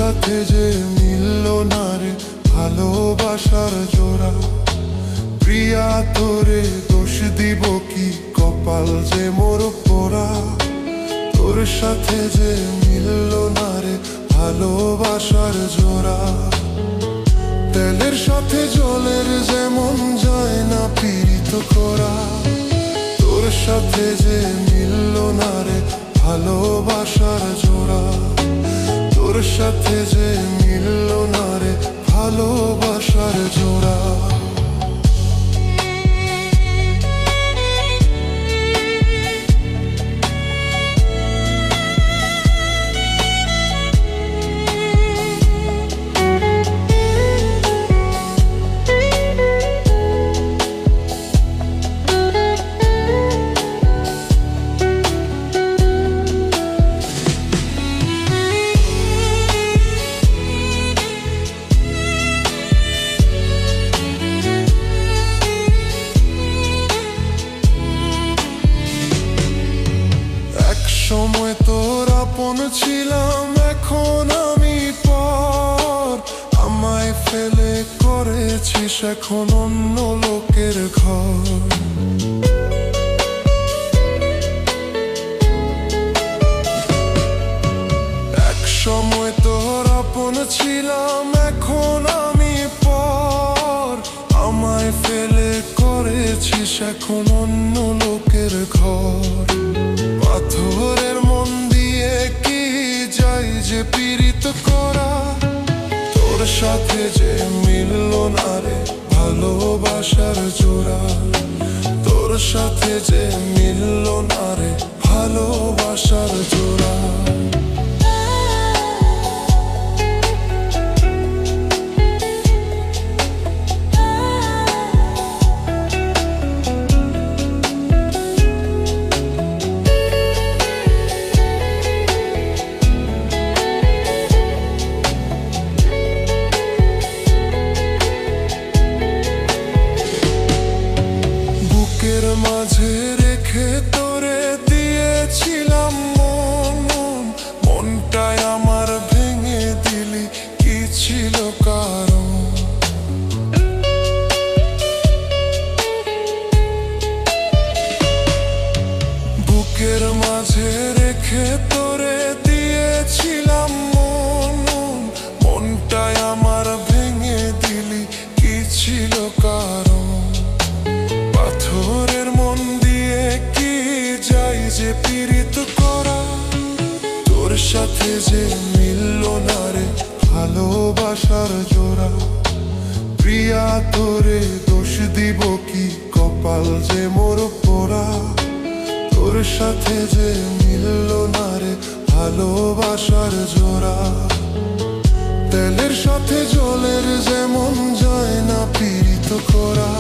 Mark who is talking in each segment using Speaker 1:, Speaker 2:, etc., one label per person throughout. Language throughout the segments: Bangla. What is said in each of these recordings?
Speaker 1: সাথে যে মিলল না রে ভালোবাসার জোড়া। প্রিয়া তোরে দোষ দিব কি, কপাল যে মোর পোড়া। তোর সাথে যে মিলল না রে ভালোবাসার জোড়া। তেলের সাথে জলের যেমন যায় না পীড়িত করা। তোর সাথে যে মিলল না রে ভালোবাসার জোড়া। তোর সাথে যে মিলল না রে ভালোবাসার জোড়া। সময় তোর আপন ছিলাম, এখন আমি পর। আমায় ফেলে করেছিস এখন অন্য লোকের ঘর। এক সময় তোর আপন ছিলাম, এখন আমি পর। আমায় ফেলে করেছিস এখন অন্য লোকের ঘর। পাথরের মন দিয়ে কি যাই যে পীড়িত করা। তোর সাথে যে মিলল না রে ভালোবাসার জোড়া। তোর সাথে যে মিলল না রে ভালোবাসার জোড়া। মাঝে রেখে তোরে দিয়েছিলাম মন। মনটাই আমার ভেঙে দিলি, কি ছিল কারণ? বুকের মাঝে রেখে তোরে দিয়েছিলাম মন। মনটাই আমার ভেঙে দিলি, কি ছিল কারণ? পাথরের মন দিয়ে কি যাই যে পীড়িত করা। তোর সাথে যে মিলল না রে ভালোবাসার জোড়া। প্রিয়া তোরে দোষ দিব কি, কপাল যে মোর পোড়া। তোর সাথে যে মিলল না রে ভালোবাসার জোড়া। তেলের সাথে জলের যেমন যায় না পীড়িত করা।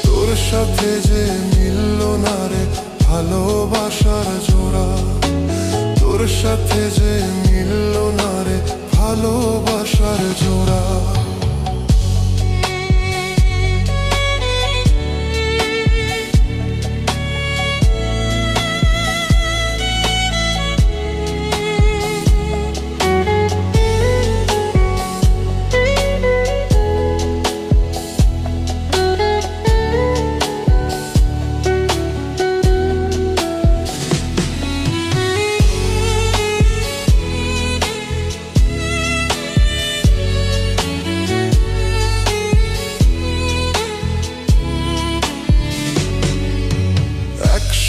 Speaker 1: তোর সাথে যে মিলল না রে ভালোবাসার জোড়া। তোর সাথে যে মিলল না রে ভালোবাসার জোড়া।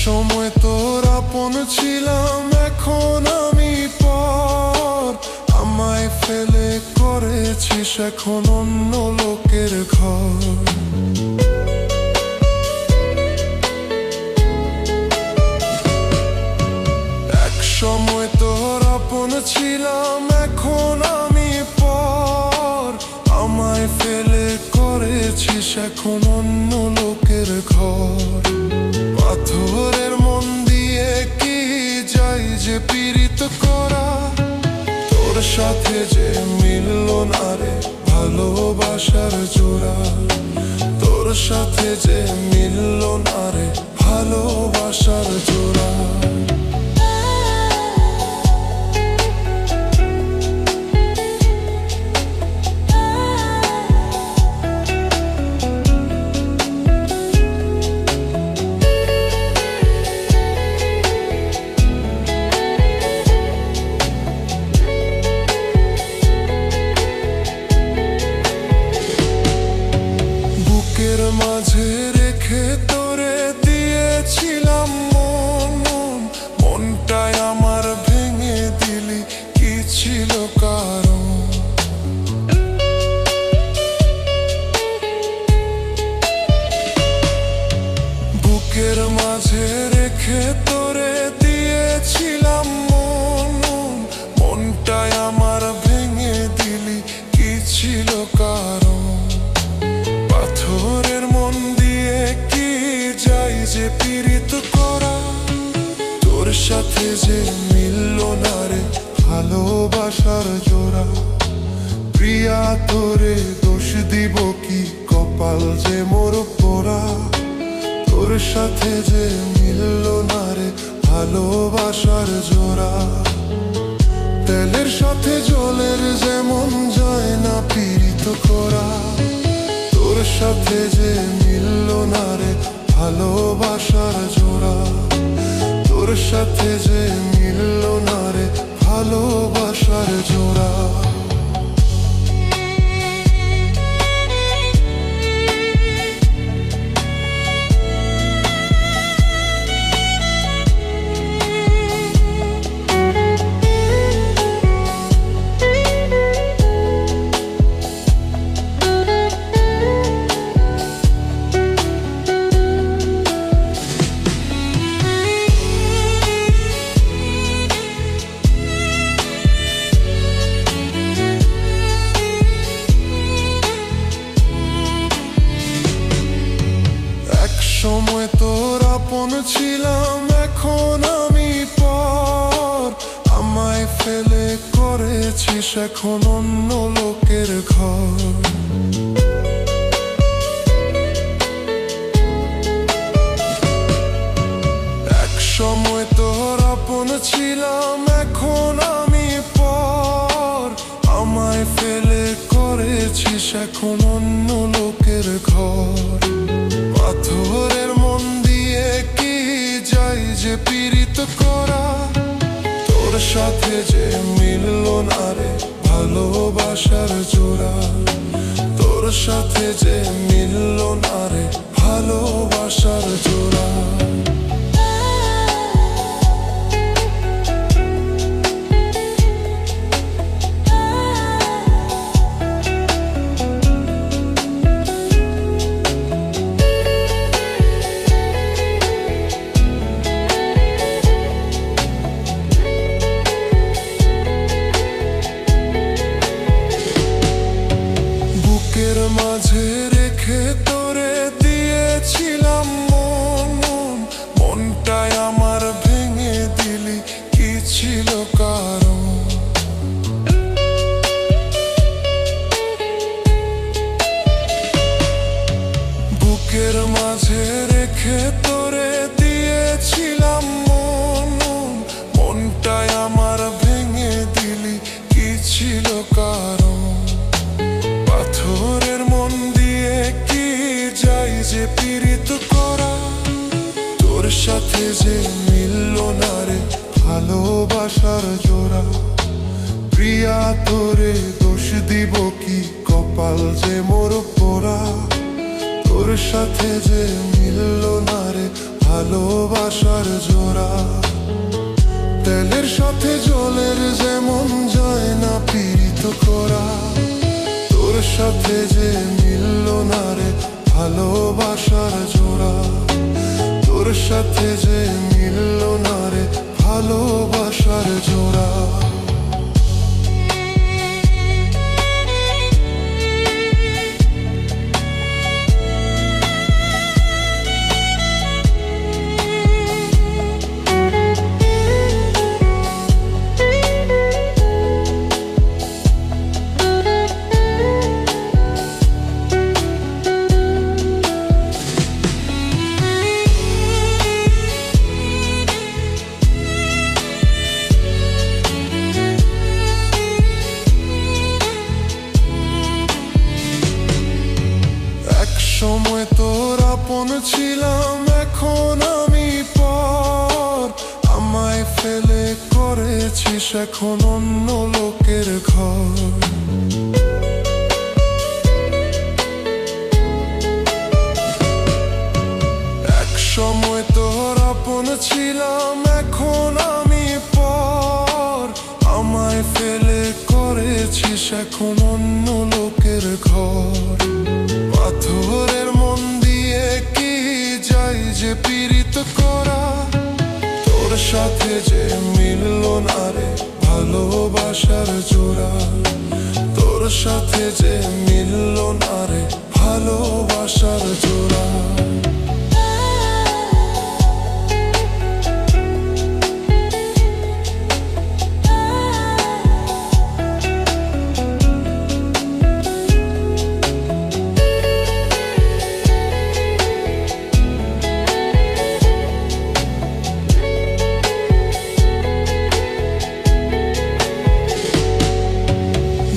Speaker 1: সময় তোর আপন ছিলাম, এখন আমি পর। আমায় ফেলে করেছিস এখন অন্য লোকের ঘর। এক সময় তোর আপন ছিলাম, এখন আমি পর। আমায় ফেলে করেছিস এখন অন্য লোকের ঘর। পাথরের মন দিয়ে কি যাই যে পীড়িত করা। তোর সাথে যে মিলল না রে ভালোবাসার জোড়া। তোর সাথে যে মিলল না রে ভালোবাসার জোড়া। বুকের মাঝে রেখে তোরে দিয়েছিলাম মন, মনটাই আমার ভেঙে দিলি, কি ছিল কারণ? বুকের মাঝে রেখে তোরে দিয়েছিলাম মন, মনটাই আমার ভেঙে দিলি, কি ছিল কারণ? পাথরের মন দিয়ে কি যাই যে পীড়িত করা, তোর সাথে যে মিলল না রে ভালোবাসার জোড়া। প্রিয়া তোরে দোষ দিব কি, কপাল যে মোর পোড়া। তোর সাথে যে মিলল না রে ভালোবাসার জোড়া। তেলের সাথে জলের যেমন যায় না পীড়িত করা, তোর সাথে যে মিলল না রে ভালোবাসার জোড়া। তোর সাথে যে মিলল না রে ভালোবাসার জোড়া। সময় তোর আপন ছিলাম, এখন আমি পর। আমায় ফেলে করেছিস এখন অন্য লোকের ঘর। এক সময় তোর আপন ছিলাম, এখন আমি পর। আমায় ফেলে করেছিস এখন অন্য লোকের ঘর। পাথরের মন দিয়ে কি যাই যে পীড়িত করা, তোর সাথে যে মিলল না রে ভালোবাসার জোড়া। তোর সাথে যে মিলল না রে ভালোবাসার জোড়া। বুকের মাঝে রেখে তোরে দিয়েছিলাম মন, মনটাই আমার ভেঙে দিলি, কি ছিল কারণ? বুকের মাঝে রেখে তোরে দিয়েছিলাম মন, মনটাই আমার ভেঙে দিলি, কি ছিল কারণ? পাথরের মন দিয়ে কি যাই যে পীড়িত করা, তোর সাথে যে মিলল না রে ভালোবাসার জোড়া। প্রিয়া তোরে দোষ দিব কি, কপাল যে মোর পোড়া। তোর সাথে যে মিলল না রে ভালোবাসার জোড়া। তেলের সাথে জলের যেমন যায় না পীড়িত করা, তোর সাথে যে মিলল না রে ভালোবাসার জোড়া। তোর সাথে যে মিলল না রে ভালোবাসার জোড়া। সময় তোর আপন ছিলাম, এখন আমি পর। আমায় ফেলে করেছিস এখন অন্য লোকের ঘর। ছিলাম এখন আমি পর, আমায় ফেলে করেছিস এখন অন্য লোকের ঘর। পাথরের মন দিয়ে কি যাই যে পীড়িত করা, তোর সাথে যে মিলল না রে ভালোবাসার জোড়া, তোর সাথে যে মিলল না রে ভালোবাসার জোড়া।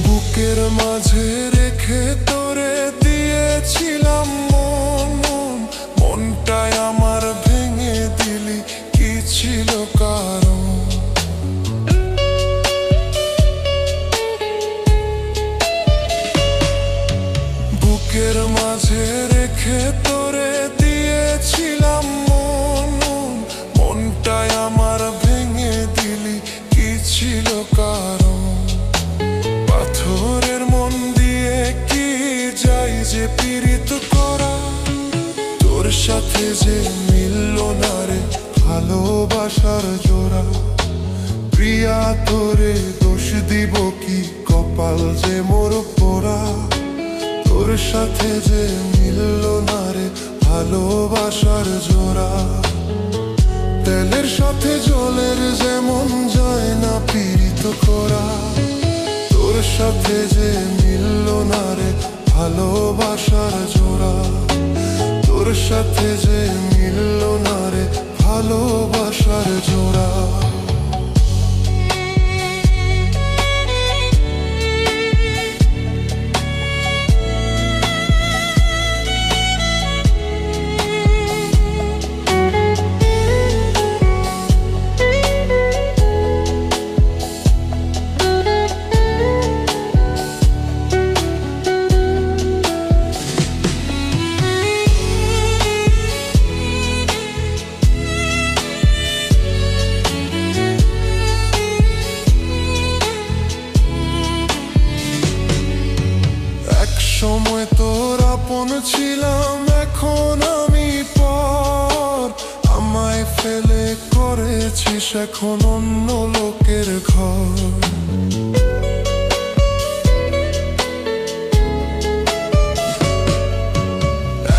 Speaker 1: বুকের মাঝে রেখে তোরে দিয়েছিলাম মন, মনটাই আমার ভেঙে দিলি কি ছিল কারণ? বুকের মাঝে রেখে তোরে দিয়েছিলাম মন, মনটাই আমার ভেঙে দিলি কি ছিল কারণ? পাথরের মন দিয়ে কি যাই যে পীড়িত করা, তোর সাথে যে মিলল না রে ভালোবাসার জোড়া। প্রিয়া তোরে দোষ দিব কি, কপাল যে মোর পোড়া, তোর সাথে যে মিলল না রে ভালোবাসার জোড়া। তেলের সাথে জলের যেমন যায় না পীড়িত করা, তোর সাথে যে মিলল না রে ভালোবাসার জোড়া, তোর সাথে যে মিলল না রে ভালোবাসার জোড়া। সময় তোর আপন ছিলাম এখন আমি পর, আমায় ফেলে করেছিস এখন অন্য লোকের ঘর।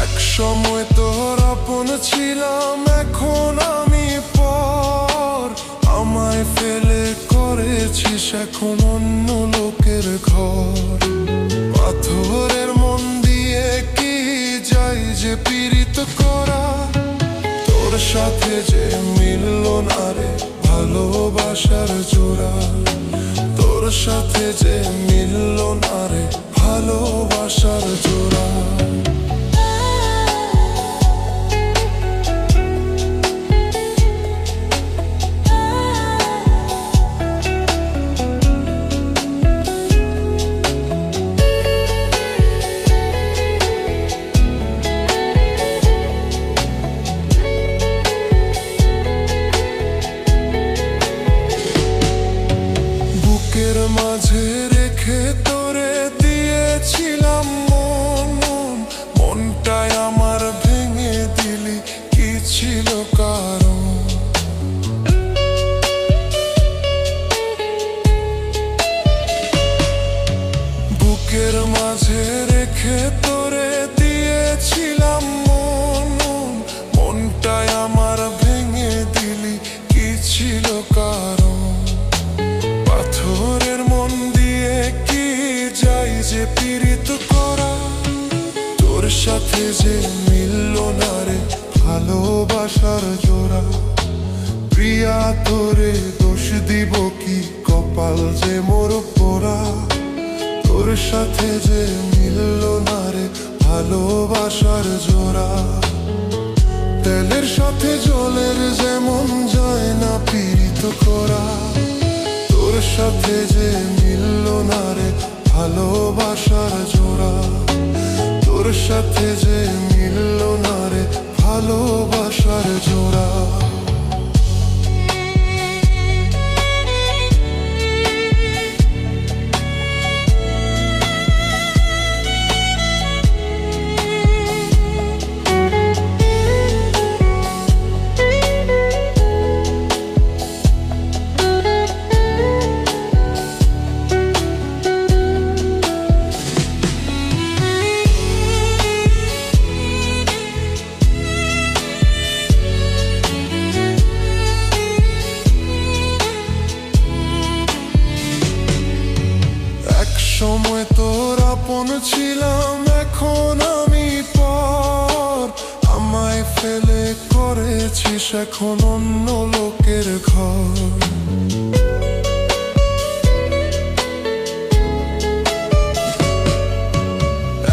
Speaker 1: এক সময় তোর আপন ছিলাম এখন আমি পর, আমায় ফেলে করেছিস এখন অন্য লোকের ঘর। পাথরের মন দিয়ে কি যাই যে পীড়িত করা, তোর সাথে যে মিলল না রে ভালোবাসার জোড়া, তোর সাথে যে মিলল না রে ভালোবাসার জোড়া। বুকের মাঝে রেখে তোরে দিয়েছিলাম মন, মনটাই আমার ভেঙে দিলি কি ছিল কারণ? বুকের মাঝে রেখে তোরে দিয়েছিলাম মন, মনটাই আমার ভেঙে দিলি কি ছিল কারণ? পাথরের মন দিয়ে কি যাই যে পীড়িত করা, তোর সাথে যে মিলল না রে ভালোবাসার জোড়া। প্রিয়া তোরে দোষ দিব কি, কপাল যে মোর পোড়া, তোর সাথে যে মিলল না রে ভালোবাসার জোড়া। তেলের সাথে জলের যেমন যায় না পীড়িত করা, তোর সাথে যে মিলল না রে ভালোবাসার জোড়া, তোর সাথে যে মিলল না রে ভালোবাসার জোড়া। করেছিস এখন অন্য লোকের ঘর।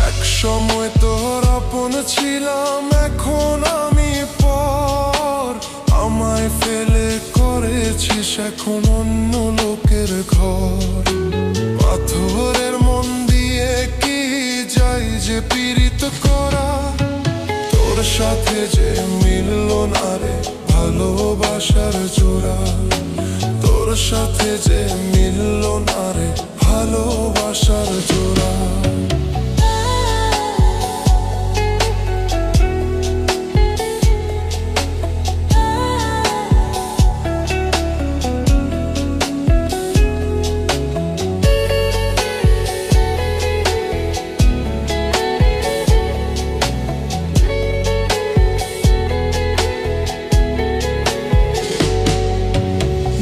Speaker 1: এক সময় তোর আপন ছিলাম, এখন আমি পর। আমায় ফেলে করেছিস এখন অন্য লোকের ঘর। পাথরের মন দিয়ে কি যাই যে পীড়িত করা, তোর সাথে যে মিলল না রে ভালোবাসার জোড়া। তোর সাথে যে মিলল না রে ভালোবাসার জোড়া।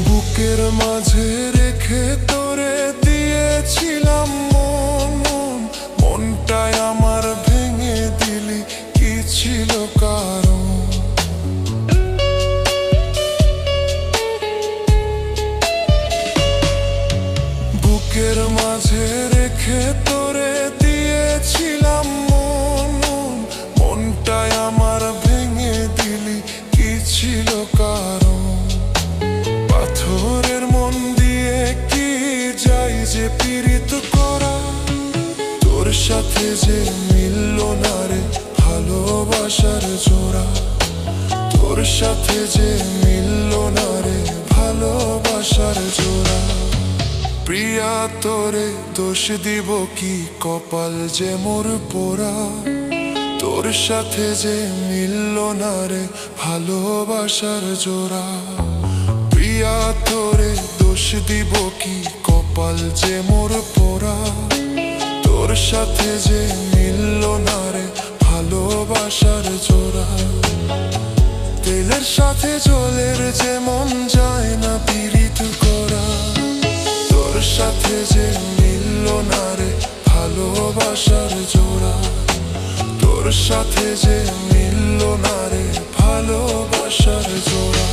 Speaker 1: বুকের মাঝে রেখে তোরে দিয়েছিলাম মন, মনটাই আমার ভেঙে দিলি কি ছিল কারণ? বুকের মাঝে রেখে তোরে দিয়েছিলাম মন, মনটাই আমার ভেঙে দিলি কি ছিল কারণ? পাথরের মন দিয়ে কি যাই যে পীড়িত করা, তোর সাথে যে মিলল না রে ভালোবাসার জোড়া। তোর সাথে যে মিলল না রে ভালোবাসার জোড়া। প্রিয়া তোরে দোষ দিব কি, কপাল যে মোর পোড়া। তোর সাথে যে মিলল না রে ভালোবাসার জোড়া। প্রিয়া তোরে দোষ দিব কি, কপাল যে মোর পোড়া। তোর সাথে যে মিলল না রে ভালোবাসার জোড়া। তেলের সাথে জলের যেমন যায় না পীড়িত করা, তোর সাথে যে মিলল না রে ভালোবাসার জোড়া। তোর সাথে যে মিলল না রে ভালোবাসার জোড়া।